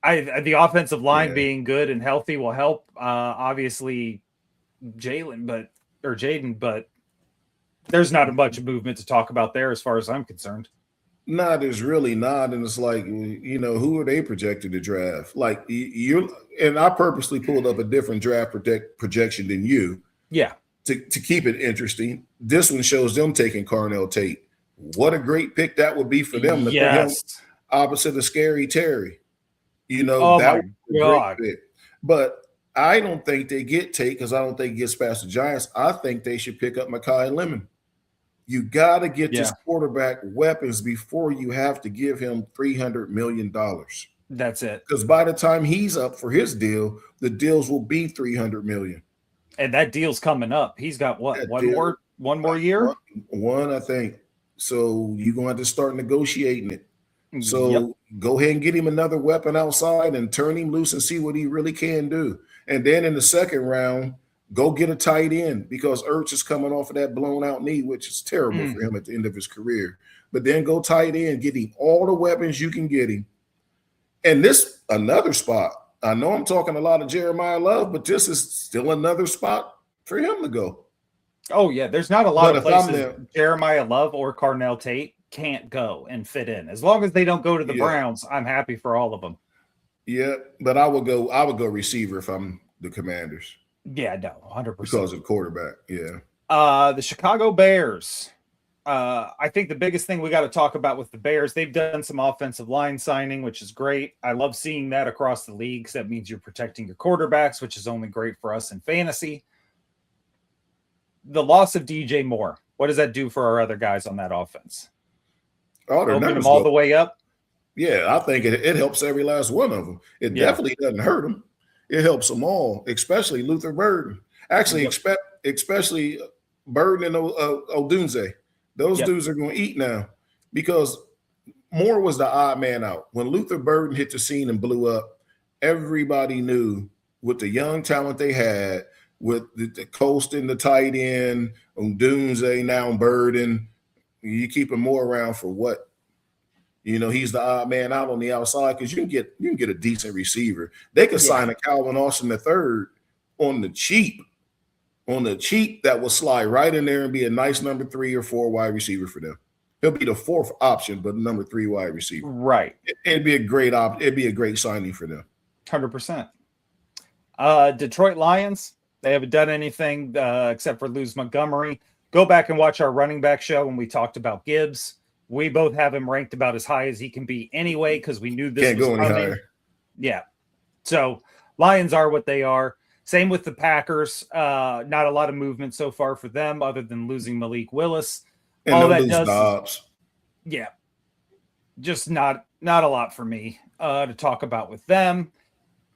The offensive line being good and healthy will help. Obviously, Jaden, but there's not much movement to talk about there as far as I'm concerned. Nah, there's really not. And it's like, who are they projected to draft? Like and I purposely pulled up a different draft projection than you. Yeah. To keep it interesting. This one shows them taking Carnell Tate. What a great pick that would be for them to put him opposite of Scary Terry. That would be a great pick. But I don't think they get Tate because I don't think he gets past the Giants. I think they should pick up Mekhi Lemon. You got to get this quarterback weapons before you have to give him $300 million. That's it. Because by the time he's up for his deal, the deals will be $300 million. And that deal's coming up. He's got what? One more year? One, I think. So you're going to have to start negotiating it. So go ahead and get him another weapon outside and turn him loose and see what he really can do. And then in the second round, go get a tight end because Ertz is coming off of that blown out knee, which is terrible for him at the end of his career. But then go tight end, get him all the weapons you can get him. And this another spot. I know I'm talking a lot of Jeremiah Love, but this is still another spot for him to go. Oh, yeah. There's not a lot of places Jeremiah Love or Carnell Tate can't go and fit in. As long as they don't go to the Browns, I'm happy for all of them. Yeah, but I would go receiver if I'm the Commanders. Yeah, no, 100%. Because of quarterback, yeah. The Chicago Bears. I think the biggest thing we got to talk about with the Bears, they've done some offensive line signing, which is great. I love seeing that across the league because that means you're protecting your quarterbacks, which is only great for us in fantasy. The loss of DJ Moore, what does that do for our other guys on that offense? Oh, they're them all the way up? Yeah, I think it helps every last one of them. It definitely doesn't hurt them. It helps them all, especially Luther Burden. Actually, especially Burden and Odunze. Those dudes are going to eat now because Moore was the odd man out. When Luther Burden hit the scene and blew up, everybody knew with the young talent they had, with the Coast and the tight end, Odunze, now Burden, you keeping Moore around for what? He's the odd man out on the outside because you can get a decent receiver. They could sign a Calvin Austin III on the cheap. That will slide right in there and be a nice number 3 or 4 wide receiver for them. He'll be the 4th option, but number 3 wide receiver. Right. It'd be a great It'd be a great signing for them. 100%. Detroit Lions, they haven't done anything except for lose Montgomery. Go back and watch our running back show when we talked about Gibbs. We both have him ranked about as high as he can be anyway because we knew this was coming. Higher. Yeah. So Lions are what they are. Same with the Packers. Not a lot of movement so far for them other than losing Malik Willis. And all that does Dobbs. Yeah. Just not a lot for me to talk about with them.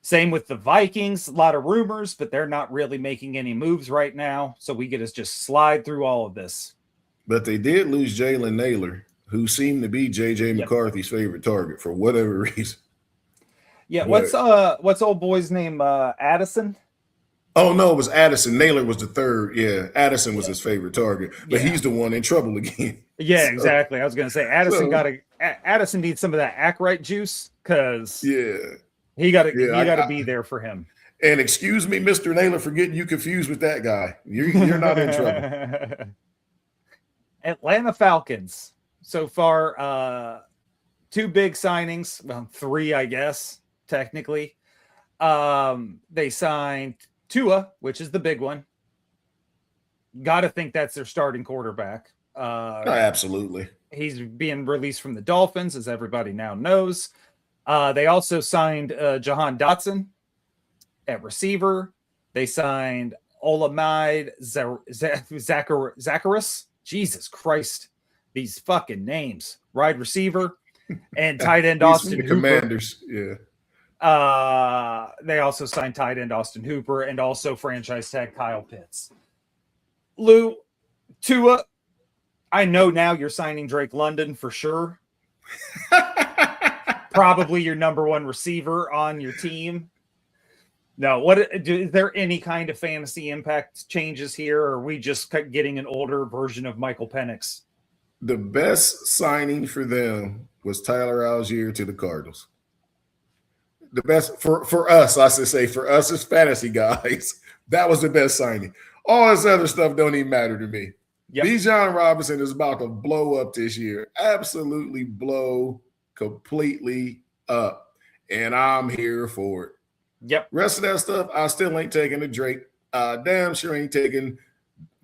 Same with the Vikings. A lot of rumors, but they're not really making any moves right now. So we get to just slide through all of this. But they did lose Jalen Naylor, who seemed to be J.J. McCarthy's favorite target for whatever reason. Yeah, what's old boy's name? Addison? Oh, no, it was Addison. Naylor was the third. Yeah, Addison was his favorite target, but he's the one in trouble again. Yeah, so, exactly. I was going to say Addison needs some of that Ackright juice because he got to be there for him. And excuse me, Mr. Naylor, for getting you confused with that guy. You're not in trouble. Atlanta Falcons. So far, 2 big signings. Well, 3, I guess, technically. They signed Tua, which is the big one. Got to think that's their starting quarterback. Absolutely. He's being released from the Dolphins, as everybody now knows. They also signed Jahan Dotson at receiver. They signed Olamide Zacharias. Jesus Christ. These fucking names. Wide receiver and tight end Austin Hooper. Commanders, yeah. They also signed tight end Austin Hooper and also franchise tag Kyle Pitts. Lou, Tua, I know now you're signing Drake London for sure. Probably your number 1 receiver on your team. No, is there any kind of fantasy impact changes here, or are we just getting an older version of Michael Penix? The best signing for them was Tyler Algier to the Cardinals. The best for us, I should say, for us as fantasy guys, that was the best signing. All this other stuff don't even matter to me. Yep. Bijan Robinson is about to blow up this year. Absolutely blow completely up. And I'm here for it. Yep. Rest of that stuff, I still ain't taking the Drake. Damn sure ain't taking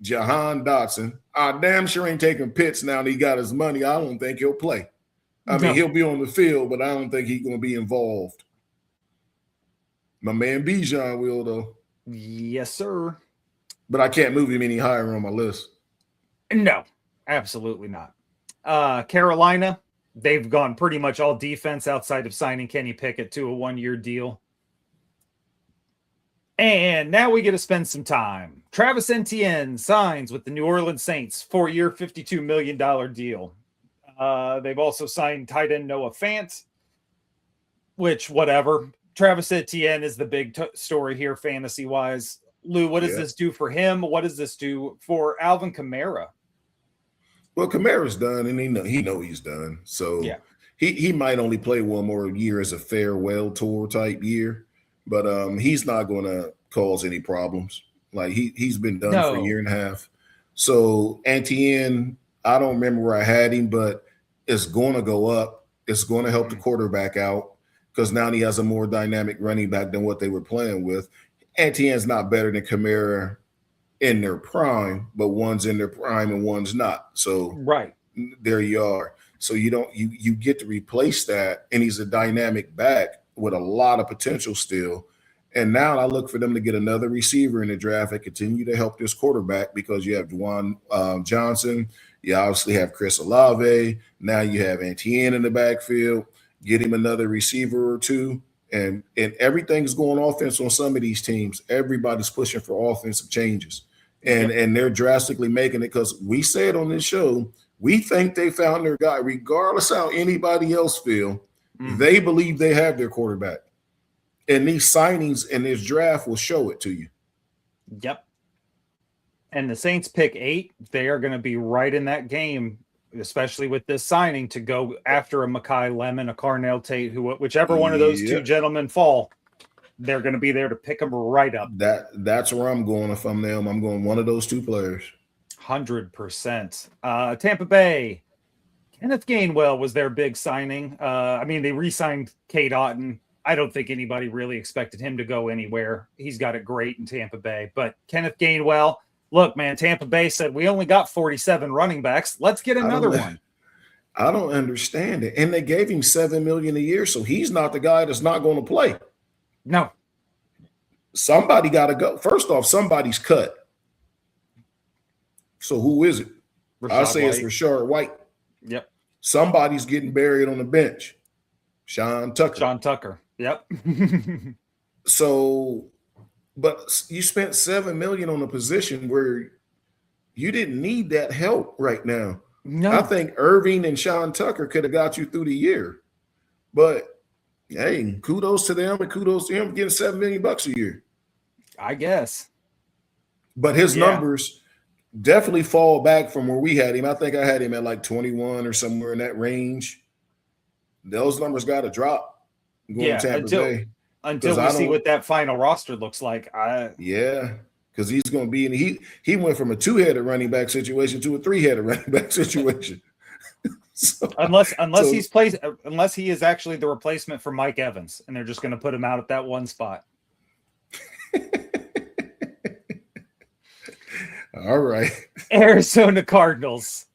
Jahan Dotson. Damn sure ain't taking Pitts now that he got his money. I don't think he'll play. I mean, he'll be on the field, but I don't think he's going to be involved. My man Bijan will, though. Yes, sir. But I can't move him any higher on my list. No, absolutely not. Carolina, they've gone pretty much all defense outside of signing Kenny Pickett to a 1-year deal. And now we get to spend some time. Travis Etienne signs with the New Orleans Saints, 4-year, $52 million deal. They've also signed tight end Noah Fant, which, whatever. Travis Etienne is the big story here, fantasy-wise. Lou, what does this do for him? What does this do for Alvin Kamara? Well, Kamara's done, and he know he's done. So he might only play one more year as a farewell tour type year, but he's not going to cause any problems. Like he's been done for a year and a half. So Etienne, I don't remember where I had him, but it's going to go up. It's going to help the quarterback out because now he has a more dynamic running back than what they were playing with. Etienne's not better than Kamara in their prime, but one's in their prime and one's not. So there you are. So you get to replace that, and he's a dynamic back with a lot of potential still. And now I look for them to get another receiver in the draft and continue to help this quarterback because you have Juwan Johnson. You obviously have Chris Olave. Now you have Etienne in the backfield. Get him another receiver or two. And everything's going offense on some of these teams. Everybody's pushing for offensive changes. And they're drastically making it because we said on this show, we think they found their guy. Regardless how anybody else feel, they believe they have their quarterback. And these signings and this draft will show it to you. Yep. And the Saints pick 8. They are going to be right in that game, especially with this signing, to go after a Mekhi Lemon, a Carnell Tate, whichever one of those two gentlemen fall, they're going to be there to pick them right up. That's where I'm going. If I'm them, I'm going one of those two players. 100%. Tampa Bay, Kenneth Gainwell was their big signing. I mean, they re-signed Cade Otton. I don't think anybody really expected him to go anywhere. He's got it great in Tampa Bay. But Kenneth Gainwell, look, man, Tampa Bay said, we only got 47 running backs. Let's get another one. I don't understand it. And they gave him $7 million a year, so he's not the guy that's not going to play. No. Somebody got to go. First off, somebody's cut. So who is it? I say it's Rashard White. Yep. Somebody's getting buried on the bench. Sean Tucker. Yep. So, but you spent $7 million on a position where you didn't need that help right now. No. I think Irving and Sean Tucker could have got you through the year. But hey, kudos to them and kudos to him getting $7 million a year. I guess. But his numbers definitely fall back from where we had him. I think I had him at like 21 or somewhere in that range. Those numbers got to drop. Until we see what that final roster looks like. Because he's going to be he went from a 2-headed running back situation to a 3-headed running back situation. Unless he is actually the replacement for Mike Evans, and they're just going to put him out at that one spot. All right. Arizona Cardinals.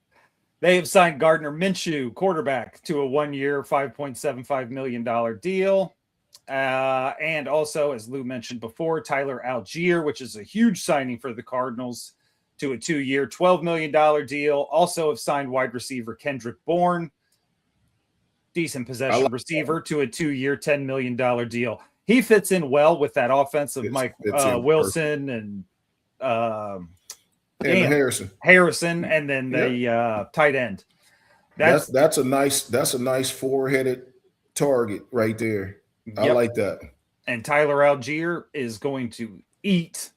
They have signed Gardner Minshew, quarterback, to a 1-year, $5.75 million deal. And also, as Lou mentioned before, Tyler Algier, which is a huge signing for the Cardinals, to a 2-year, $12 million deal. Also have signed wide receiver Kendrick Bourne, decent possession receiver, to a 2-year, $10 million deal. He fits in well with that offense of Mike Wilson and Harrison, and then the tight end. That's a nice 4-headed target right there. I like that. And Tyler Algier is going to eat.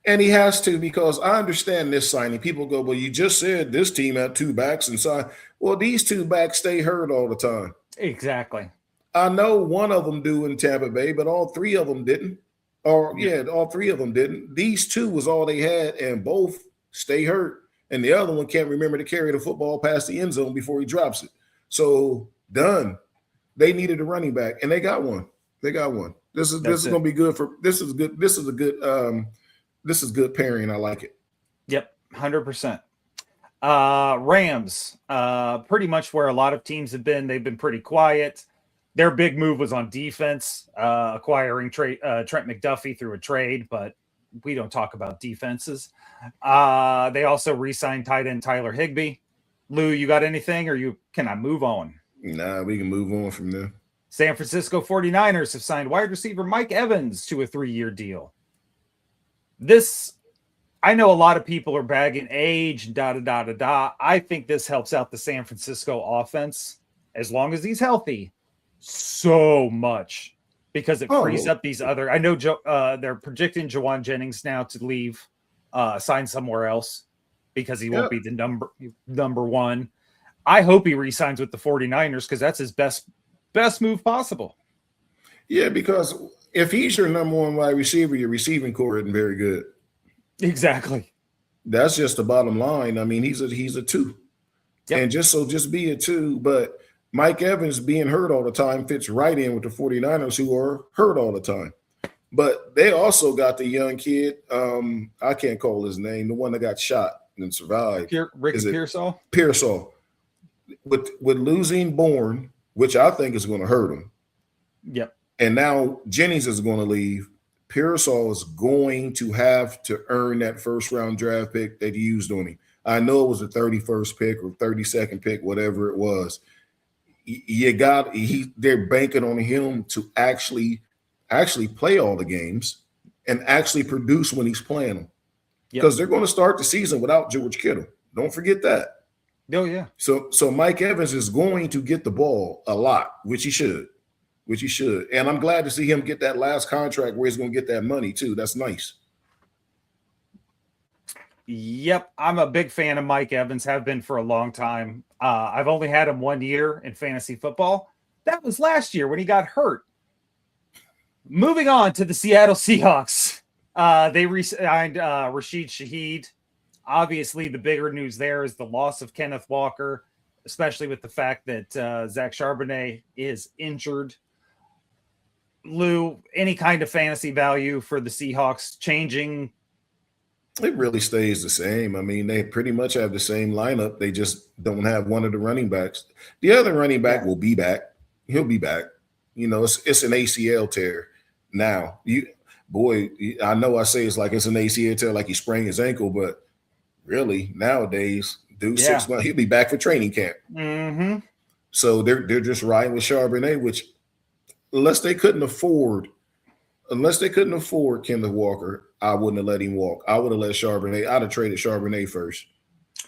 And he has to, because I understand this signing. People go, well, you just said this team had 2 backs and so. Well, these 2 backs stay hurt all the time. Exactly. I know one of them do in Tampa Bay, but all 3 of them didn't. Or all 3 of them didn't. These 2 was all they had, and both stay hurt. And the other one can't remember to carry the football past the end zone before he drops it. So done. They needed a running back, and they got one. They got one. This is going to be good for. This is good. This is a good. This is good pairing. I like it. Yep, 100%. Rams, pretty much where a lot of teams have been. They've been pretty quiet. Their big move was on defense, acquiring Trent McDuffie through a trade, but we don't talk about defenses. They also re-signed tight end Tyler Higbee. Lou, you got anything, or can I move on? Nah, we can move on from there. San Francisco 49ers have signed wide receiver Mike Evans to a 3-year deal. I know a lot of people are bagging age, I think this helps out the San Francisco offense, as long as he's healthy, so much, because it frees up these other. I know they're predicting Jawan Jennings now to leave, sign somewhere else, because he won't be the number one. I hope he re-signs with the 49ers, because that's his best move possible. Yeah, because if he's your number one wide receiver, your receiving core isn't very good. Exactly. That's just the bottom line. I mean, he's a 2. Yep. And just be a 2. But Mike Evans being hurt all the time fits right in with the 49ers, who are hurt all the time. But they also got the young kid. I can't call his name. The one that got shot and survived. Ricky Pearsall? Pearsall. With losing Bourne, which I think is going to hurt him. Yep. And now Jennings is going to leave. Pearsall is going to have to earn that first-round draft pick that he used on him. I know it was the 31st pick or 32nd pick, whatever it was. They're banking on him to actually play all the games and actually produce when he's playing them. Because they're going to start the season without George Kittle. Don't forget that. Oh, yeah. So Mike Evans is going to get the ball a lot, which he should. And I'm glad to see him get that last contract where he's going to get that money too. That's nice. Yep. I'm a big fan of Mike Evans, have been for a long time. I've only had him 1 year in fantasy football. That was last year when he got hurt. Moving on to the Seattle Seahawks. They re-signed Rashid Shaheed. Obviously, the bigger news there is the loss of Kenneth Walker, especially with the fact that Zach Charbonnet is injured. Lou, any kind of fantasy value for the Seahawks changing? It really stays the same. I mean, they pretty much have the same lineup. They just don't have one of the running backs. The other running back will be back. He'll be back. You know, it's an ACL tear. Now, I know I say it's like it's an ACL tear, like he sprained his ankle, but really nowadays, 6 months, he'll be back for training camp. Mm-hmm. So they're just riding with Charbonnet, which unless they couldn't afford Kenneth Walker, I wouldn't have let him walk. I would have let Charbonnet. I'd have traded Charbonnet first.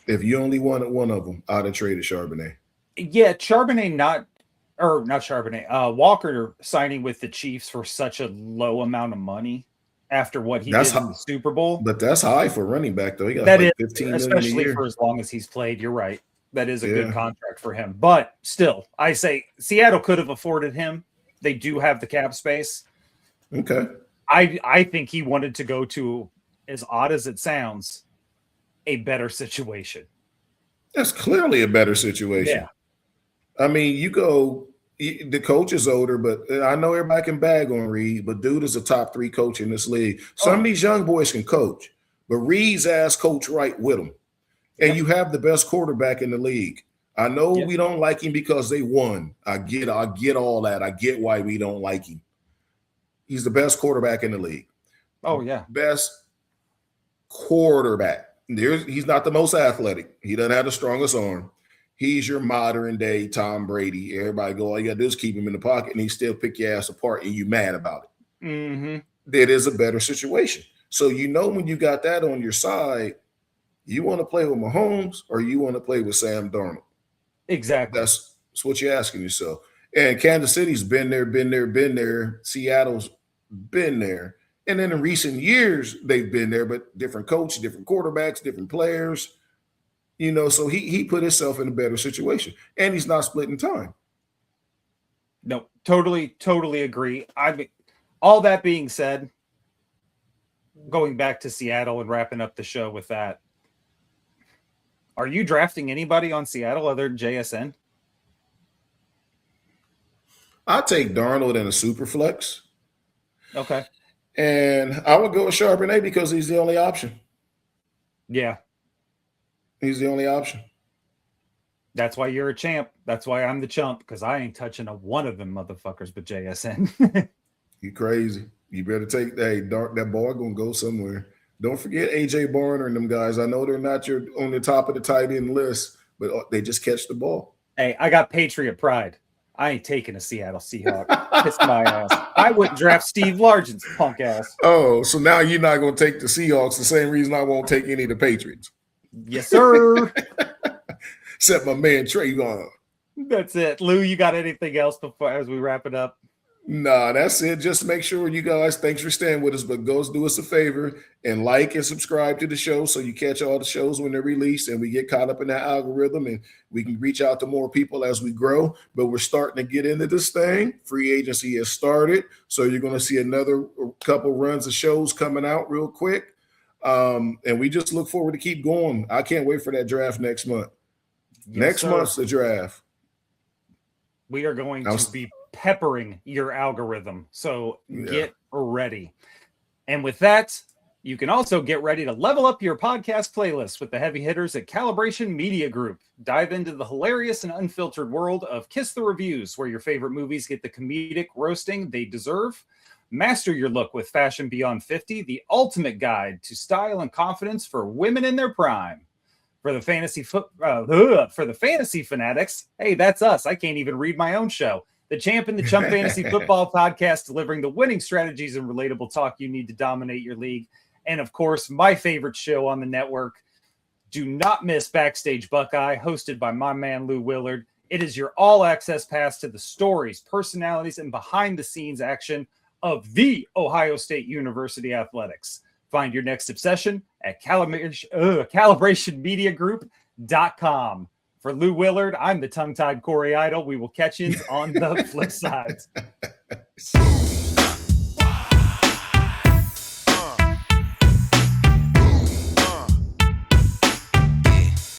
If you only wanted one of them, I'd have traded Charbonnet. Yeah, Walker signing with the Chiefs for such a low amount of money after what he did in the Super Bowl. But that's high for running back, though. He got that like is, 15 million especially a year. for as long as he's played. You're right. That is a good contract for him. But still, I say Seattle could have afforded him. They do have the cap space. Okay. I think he wanted to go to, as odd as it sounds, a better situation. That's clearly a better situation. Yeah. I mean, the coach is older, but I know everybody can bag on Reed, but dude is a top 3 coach in this league. Some of these young boys can coach, but Reed's ass coach right with them. And you have the best quarterback in the league. I know we don't like him because they won. I get all that. I get why we don't like him. He's the best quarterback in the league. Oh, yeah. Best quarterback. He's not the most athletic. He doesn't have the strongest arm. He's your modern day Tom Brady. Everybody go, all you got to do is keep him in the pocket and he still pick your ass apart and you mad about it. Mm-hmm. That is a better situation. So when you got that on your side, you want to play with Mahomes or you want to play with Sam Darnold? Exactly. That's what you're asking yourself. And Kansas City's been there. Seattle's been there. And then in recent years, they've been there, but different coach, different quarterbacks, different players. So he put himself in a better situation. And he's not splitting time. No, totally agree. All that being said, going back to Seattle and wrapping up the show with that, are you drafting anybody on Seattle other than JSN? I take Darnold in a super flex. Okay. And I would go with Charbonnet because he's the only option. Yeah. He's the only option. That's why you're a champ. That's why I'm the chump, because I ain't touching one of them motherfuckers but JSN. You crazy. You better take that ball gonna go somewhere. Don't forget AJ Barner and them guys. I know they're not on the top of the tight end list, but they just catch the ball. Hey, I got Patriot pride. I ain't taking a Seattle Seahawk. Kiss my ass. I wouldn't draft Steve Largent's punk ass. Oh, so now you're not going to take the Seahawks the same reason I won't take any of the Patriots. Yes, sir. Except my man Trayvon. That's it. Lou, you got anything else before as we wrap it up? Nah, that's it. Just make sure you guys, thanks for staying with us, but go do us a favor and like and subscribe to the show so you catch all the shows when they're released and we get caught up in that algorithm and we can reach out to more people as we grow. But we're starting to get into this thing. Free agency has started. So you're going to see another couple runs of shows coming out real quick. And we just look forward to keep going. I can't wait for that draft next month. Yes, next sir. month's the draft. We are going to be peppering your algorithm. So get ready. And with that, you can also get ready to level up your podcast playlist with the heavy hitters at Calibration Media Group. Dive into the hilarious and unfiltered world of Kiss the Reviews, where your favorite movies get the comedic roasting they deserve. Master your look with Fashion Beyond 50, the ultimate guide to style and confidence for women in their prime. For the fantasy fanatics, hey, that's us. I can't even read my own show. The Champ and the Chump Fantasy Football Podcast, delivering the winning strategies and relatable talk you need to dominate your league. And of course, my favorite show on the network. Do not miss Backstage Buckeye, hosted by my man Lou Willard. It is your all-access pass to the stories, personalities, and behind-the-scenes action of the Ohio State University Athletics. Find your next obsession at calibrationmediagroup.com. For Lou Willard, I'm the tongue-tied Corey Idol. We will catch you on the flip side.